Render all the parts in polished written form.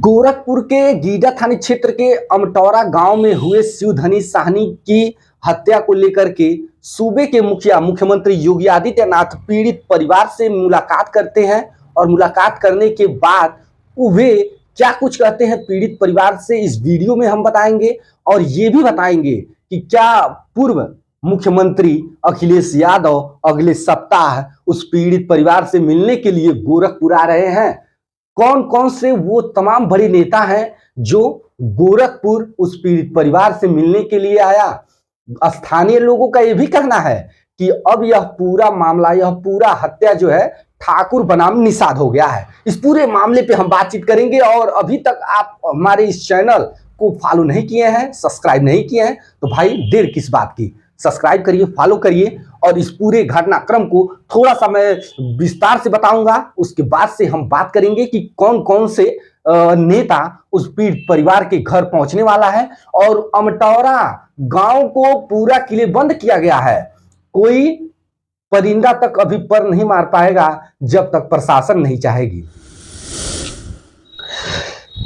गोरखपुर के गीडा थाना क्षेत्र के अमटौरा गांव में हुए शिवधनी साहनी की हत्या को लेकर के सूबे के मुखिया मुख्यमंत्री योगी आदित्यनाथ पीड़ित परिवार से मुलाकात करते हैं और मुलाकात करने के बाद वे क्या कुछ कहते हैं पीड़ित परिवार से इस वीडियो में हम बताएंगे और ये भी बताएंगे कि क्या पूर्व मुख्यमंत्री अखिलेश यादव अगले सप्ताह उस पीड़ित परिवार से मिलने के लिए गोरखपुर आ रहे हैं। कौन कौन से वो तमाम बड़े नेता हैं जो गोरखपुर उस पीड़ित परिवार से मिलने के लिए आया। स्थानीय लोगों का यह भी कहना है कि अब यह पूरा मामला, यह पूरा हत्या जो है ठाकुर बनाम निषाद हो गया है। इस पूरे मामले पे हम बातचीत करेंगे और अभी तक आप हमारे इस चैनल को फॉलो नहीं किए हैं, सब्सक्राइब नहीं किए हैं तो भाई देर किस बात की, सब्सक्राइब करिए, फॉलो करिए और इस पूरे घटनाक्रम को थोड़ा सा मैं विस्तार से बताऊंगा। उसके बाद से हम बात करेंगे कि कौन कौन से नेता उस पीड़ित परिवार के घर पहुंचने वाला है और अमटौरा गांव को पूरा किलेबंद किया गया है। कोई परिंदा तक अभी पर नहीं मार पाएगा जब तक प्रशासन नहीं चाहेगी।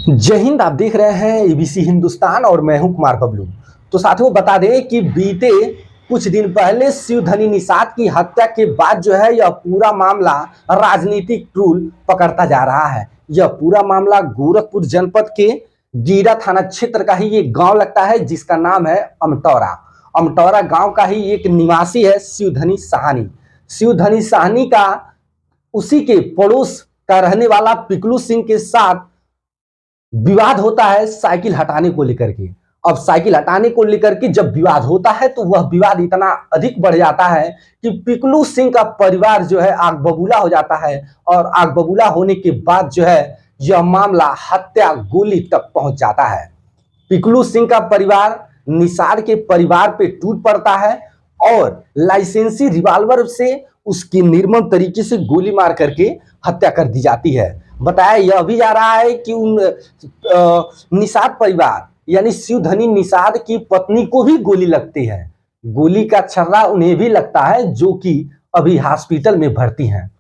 जय हिंद, आप देख रहे हैं एबीसी हिंदुस्तान और मैं हूं कुमार बबलू। तो साथियों बता दें कि बीते कुछ दिन पहले शिवधनी निषाद की हत्या के बाद जो है यह पूरा मामला राजनीतिक ट्रूल पकड़ता जा रहा है। यह पूरा मामला गोरखपुर जनपद के गीडा थाना क्षेत्र का ही एक गांव लगता है जिसका नाम है अमटौरा। अमटौरा गांव का ही एक निवासी है शिवधनी साहनी। शिवधनी साहनी का उसी के पड़ोस का रहने वाला पिकलू सिंह के साथ विवाद होता है साइकिल हटाने को लेकर के। अब साइकिल हटाने को लेकर के जब विवाद होता है तो वह विवाद इतना अधिक बढ़ जाता है कि पिकलू सिंह का परिवार जो है आग बबूला हो जाता है और आग बबूला होने के बाद जो है यह मामला हत्या गोली तक पहुंच जाता है। पिकलू सिंह का परिवार निषाद के परिवार पे टूट पड़ता है और लाइसेंसी रिवाल्वर से उसकी निर्मम तरीके से गोली मार करके हत्या कर दी जाती है। बताया यह भी जा रहा है कि उन निषाद परिवार यानी शिवधनी निषाद की पत्नी को भी गोली लगती है। गोली का छर्रा उन्हें भी लगता है जो कि अभी हॉस्पिटल में भर्ती हैं।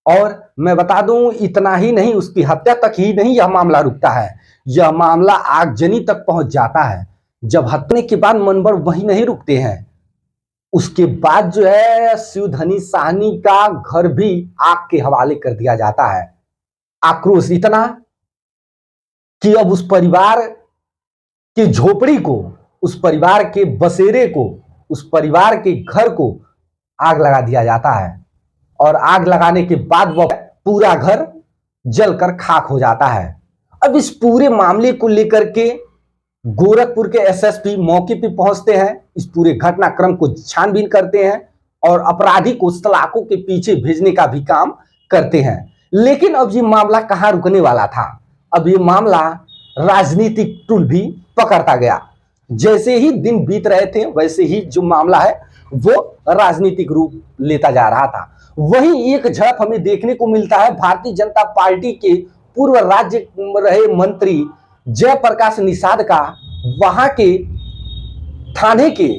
और मैं बता दूं इतना ही नहीं, उसकी हत्या तक ही नहीं यह मामला रुकता है, यह मामला आगजनी तक पहुंच जाता है। जब हत्या के बाद मनबर वहीं नहीं रुकते हैं, उसके बाद जो है शिवधनी साहनी का घर भी आग के हवाले कर दिया जाता है। आक्रोश इतना कि अब उस परिवार की झोपड़ी को, उस परिवार के बसेरे को, उस परिवार के घर को आग लगा दिया जाता है और आग लगाने के बाद वह पूरा घर जलकर खाक हो जाता है। अब इस पूरे मामले को लेकर के गोरखपुर के एसएसपी मौके पे पहुंचते हैं, इस पूरे घटनाक्रम को छानबीन करते हैं और अपराधी को सलाखों के पीछे भेजने का भी काम करते हैं। लेकिन अब ये मामला कहां रुकने वाला था, अब ये मामला राजनीतिक टूल भी पकड़ता गया। जैसे ही दिन बीत रहे थे वैसे ही जो मामला है वो राजनीतिक रूप लेता जा रहा था। वहीं एक झड़प हमें देखने को मिलता है भारतीय जनता पार्टी के पूर्व राज्य रहे मंत्री जयप्रकाश निषाद का। वहां के थाने के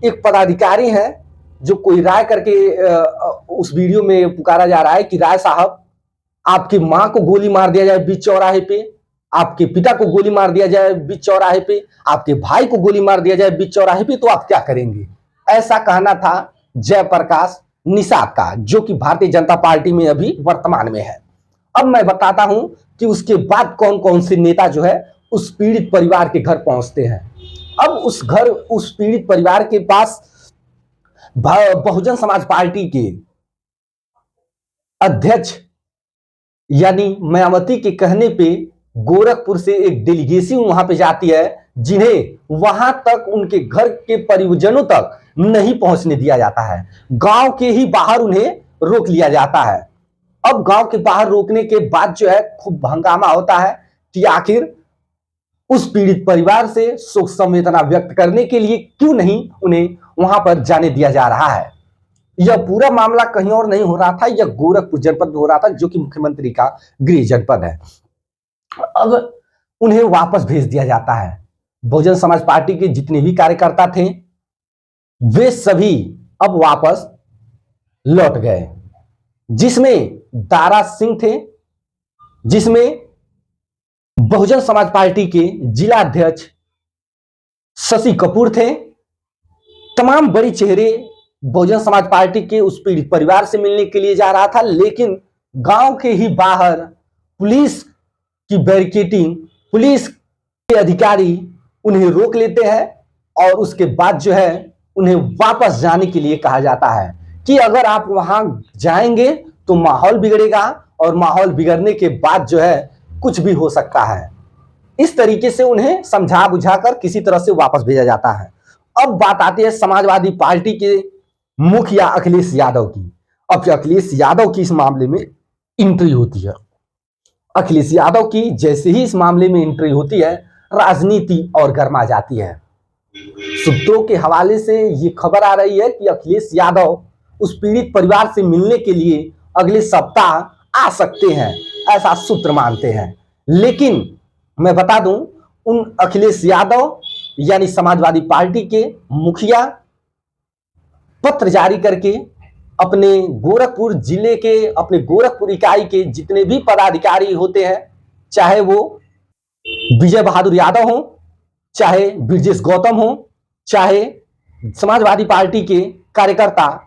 एक पदाधिकारी हैं जो कोई राय करके उस वीडियो में पुकारा जा रहा है कि राय साहब, आपकी मां को गोली मार दिया जाए बीच चौराहे पे, आपके पिता को गोली मार दिया जाए बीच चौराहे पे, आपके भाई को गोली मार दिया जाए बीच चौराहे पे, तो आप क्या करेंगे? ऐसा कहना था जयप्रकाश निषाद का, जो कि भारतीय जनता पार्टी में अभी वर्तमान में है। अब मैं बताता हूं कि उसके बाद कौन कौन से नेता जो है उस पीड़ित परिवार के घर पहुंचते हैं। अब उस पीड़ित परिवार के पास बहुजन समाज पार्टी के अध्यक्ष यानी मायावती के कहने पे गोरखपुर से एक डेलीगेशन वहां पे जाती है, जिन्हें वहां तक उनके घर के परिजनों तक नहीं पहुंचने दिया जाता है। गांव के ही बाहर उन्हें रोक लिया जाता है। अब गांव के बाहर रोकने के बाद जो है खूब हंगामा होता है कि आखिर उस पीड़ित परिवार से शोक संवेदना व्यक्त करने के लिए क्यों नहीं उन्हें वहां पर जाने दिया जा रहा है। यह पूरा मामला कहीं और नहीं हो रहा था, यह गोरखपुर जनपद में हो रहा था जो कि मुख्यमंत्री का गृह जनपद है। अब उन्हें वापस भेज दिया जाता है। बहुजन समाज पार्टी के जितने भी कार्यकर्ता थे वे सभी अब वापस लौट गए, जिसमें दारा सिंह थे, जिसमें बहुजन समाज पार्टी के जिला अध्यक्ष शशि कपूर थे। तमाम बड़ी चेहरे बहुजन समाज पार्टी के उस पीड़ित परिवार से मिलने के लिए जा रहा था, लेकिन गांव के ही बाहर पुलिस की बैरिकेडिंग, पुलिस के अधिकारी उन्हें रोक लेते हैं और उसके बाद जो है उन्हें वापस जाने के लिए कहा जाता है कि अगर आप वहां जाएंगे तो माहौल बिगड़ेगा और माहौल बिगड़ने के बाद जो है कुछ भी हो सकता है। इस तरीके से उन्हें समझा बुझाकर किसी तरह से वापस भेजा जाता है। अब बात आती है समाजवादी पार्टी के मुखिया अखिलेश यादव की। अब अखिलेश यादव की इस मामले में एंट्री होती है। अखिलेश यादव की जैसे ही इस मामले में एंट्री होती है, राजनीति और गर्मा जाती है। सूत्रों के हवाले से ये खबर आ रही है कि अखिलेश यादव उस पीड़ित परिवार से मिलने के लिए अगले सप्ताह आ सकते हैं, ऐसा सूत्र मानते हैं। लेकिन मैं बता दूं, उन अखिलेश यादव यानी समाजवादी पार्टी के मुखिया पत्र जारी करके अपने गोरखपुर जिले के, अपने गोरखपुर इकाई के जितने भी पदाधिकारी होते हैं, चाहे वो विजय बहादुर यादव हो, चाहे ब्रजेश गौतम हो, चाहे समाजवादी पार्टी के कार्यकर्ता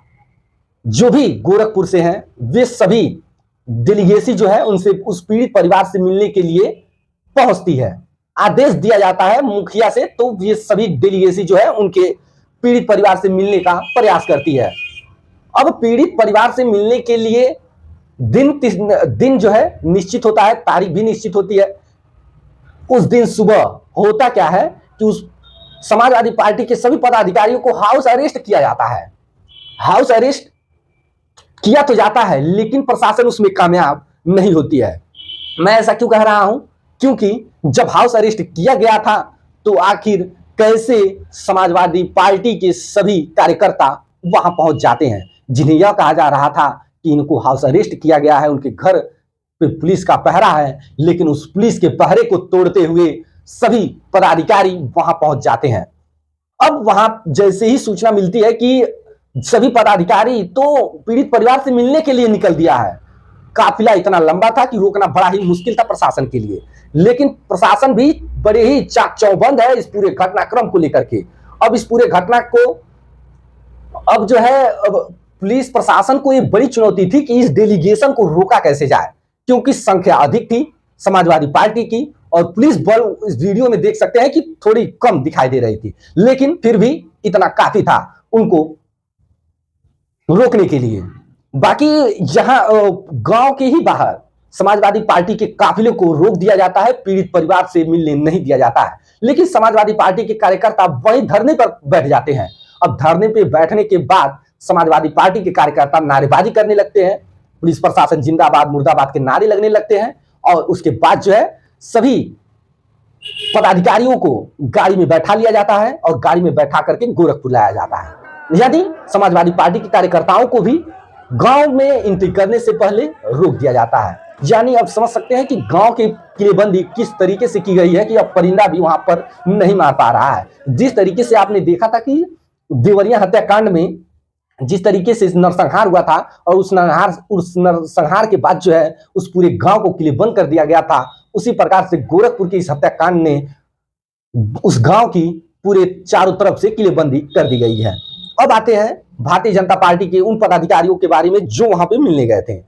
जो भी गोरखपुर से हैं, वे सभी डेलीगेसी जो है उनसे उस पीड़ित परिवार से मिलने के लिए पहुंचती है। आदेश दिया जाता है मुखिया से, तो ये सभी डेलीगेसी जो है उनके पीड़ित परिवार से मिलने का प्रयास करती है। अब पीड़ित परिवार से मिलने के लिए दिन जो है निश्चित होता है, तारीख भी निश्चित होती है। उस दिन सुबह होता क्या है कि उस समाजवादी पार्टी के सभी पदाधिकारियों को हाउस अरेस्ट किया जाता है। हाउस अरेस्ट किया तो जाता है, लेकिन प्रशासन उसमें कामयाब नहीं होती है। मैं ऐसा क्यों कह रहा हूं? क्योंकि जब हाउस अरेस्ट किया गया था तो आखिर कैसे समाजवादी पार्टी के सभी कार्यकर्ता वहां पहुंच जाते हैं, जिन्हें यह कहा जा रहा था कि इनको हाउस अरेस्ट किया गया है, उनके घर पे पुलिस का पहरा है, लेकिन उस पुलिस के पहरे को तोड़ते हुए सभी पदाधिकारी वहां पहुंच जाते हैं। अब वहां जैसे ही सूचना मिलती है कि सभी पदाधिकारी तो पीड़ित परिवार से मिलने के लिए निकल दिया है, काफिला इतना लंबा था कि रोकना बड़ा ही मुश्किल था प्रशासन के लिए, लेकिन प्रशासन भी बड़े ही चाक चौबंद है इस पूरे घटनाक्रम को लेकर के। अब इस पूरे घटना को अब जो है पुलिस प्रशासन को एक बड़ी चुनौती थी कि इस डेलीगेशन को रोका कैसे जाए, क्योंकि संख्या अधिक थी समाजवादी पार्टी की और पुलिस बल इस वीडियो में देख सकते हैं कि थोड़ी कम दिखाई दे रही थी, लेकिन फिर भी इतना काफी था उनको रोकने के लिए। बाकी यहां गांव के ही बाहर समाजवादी पार्टी के काफिले को रोक दिया जाता है, पीड़ित परिवार से मिलने नहीं दिया जाता है, लेकिन समाजवादी पार्टी के कार्यकर्ता वहीं धरने पर बैठ जाते हैं। अब धरने पर बैठने के बाद समाजवादी पार्टी के कार्यकर्ता नारेबाजी करने लगते हैं, पुलिस प्रशासन जिंदाबाद मुर्दाबाद के नारे लगने लगते हैं और उसके बाद जो है सभी पदाधिकारियों को गाड़ी में बैठा लिया जाता है और गाड़ी में बैठा करके गोरखपुर लाया जाता है। यदि समाजवादी पार्टी के कार्यकर्ताओं को भी गांव में एंट्री करने से पहले रोक दिया जाता है। यानी अब समझ सकते हैं कि गांव की किलेबंदी किस तरीके से की गई है कि अब परिंदा भी वहां पर नहीं मार पा रहा है। जिस तरीके से आपने देखा था कि देवरिया हत्याकांड में जिस तरीके से नरसंहार हुआ था और उस नरसंहार के बाद जो है उस पूरे गांव को किलेबंद कर दिया गया था, उसी प्रकार से गोरखपुर के इस हत्याकांड ने उस गांव की पूरे चारों तरफ से किलेबंदी कर दी गई है। अब आते हैं भारतीय जनता पार्टी के उन पदाधिकारियों के बारे में जो वहां पे मिलने गए थे।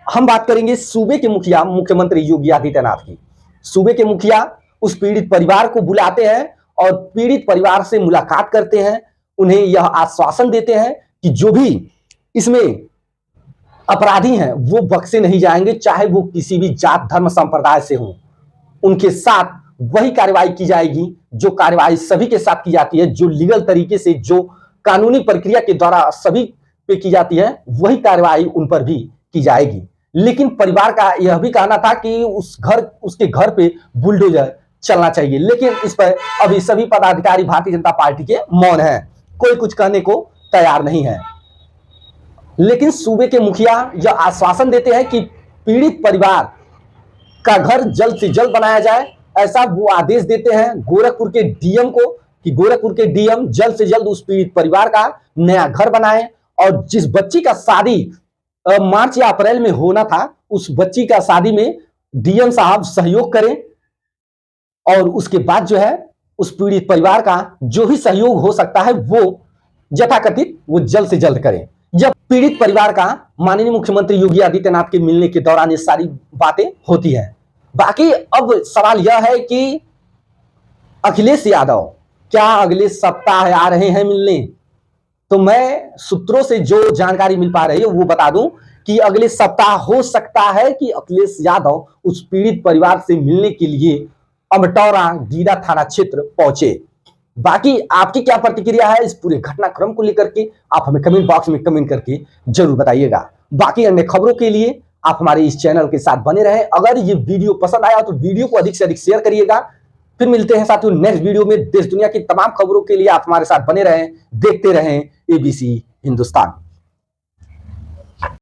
हम बात करेंगे सूबे के मुखिया मुख्यमंत्री योगी आदित्यनाथ की। सूबे के मुखिया उस पीड़ित परिवार को बुलाते हैं और पीड़ित परिवार से मुलाकात करते हैं, उन्हें यह आश्वासन देते हैं कि जो भी इसमें अपराधी हैं वो बख्शे नहीं जाएंगे, चाहे वो किसी भी जात धर्म संप्रदाय से हों। उनके साथ वही कार्रवाई की जाएगी जो कार्रवाई सभी के साथ की जाती है, जो लीगल तरीके से, जो कानूनी प्रक्रिया के द्वारा सभी पे की जाती है, वही कार्रवाई उन पर भी की जाएगी। लेकिन परिवार का यह भी कहना था कि उसके घर पे बुलडोजर चलना चाहिए, लेकिन इस पर अभी सभी पदाधिकारी भारतीय जनता पार्टी के मौन हैं, कोई कुछ कहने को तैयार नहीं है। लेकिन सूबे के मुखिया यह आश्वासन देते हैं कि पीड़ित परिवार का घर जल्द से जल्द बनाया जाए, ऐसा वो आदेश देते हैं गोरखपुर के डीएम को कि गोरखपुर के डीएम जल्द से जल्द उस पीड़ित परिवार का नया घर बनाए और जिस बच्ची का शादी मार्च या अप्रैल में होना था, उस बच्ची का शादी में डीएम साहब सहयोग करें और उसके बाद जो है उस पीड़ित परिवार का जो भी सहयोग हो सकता है वो यथाकथित वो जल्द से जल्द करें। जब पीड़ित परिवार का माननीय मुख्यमंत्री योगी आदित्यनाथ के मिलने के दौरान ये सारी बातें होती हैं। बाकी अब सवाल यह है कि अखिलेश यादव क्या अगले सप्ताह आ रहे हैं मिलने? तो मैं सूत्रों से जो जानकारी मिल पा रही है वो बता दूं कि अगले सप्ताह हो सकता है कि अखिलेश यादव उस पीड़ित परिवार से मिलने के लिए अमटौरा गीरा थाना क्षेत्र पहुंचे। बाकी आपकी क्या प्रतिक्रिया है इस पूरे घटनाक्रम को लेकर के, आप हमें कमेंट बॉक्स में कमेंट करके जरूर बताइएगा। बाकी अन्य खबरों के लिए आप हमारे इस चैनल के साथ बने रहें। अगर ये वीडियो पसंद आया तो वीडियो को अधिक से अधिक शेयर करिएगा। फिर मिलते हैं साथियों नेक्स्ट वीडियो में। देश दुनिया की तमाम खबरों के लिए आप हमारे साथ बने रहें, देखते रहें एबीसी हिंदुस्तान।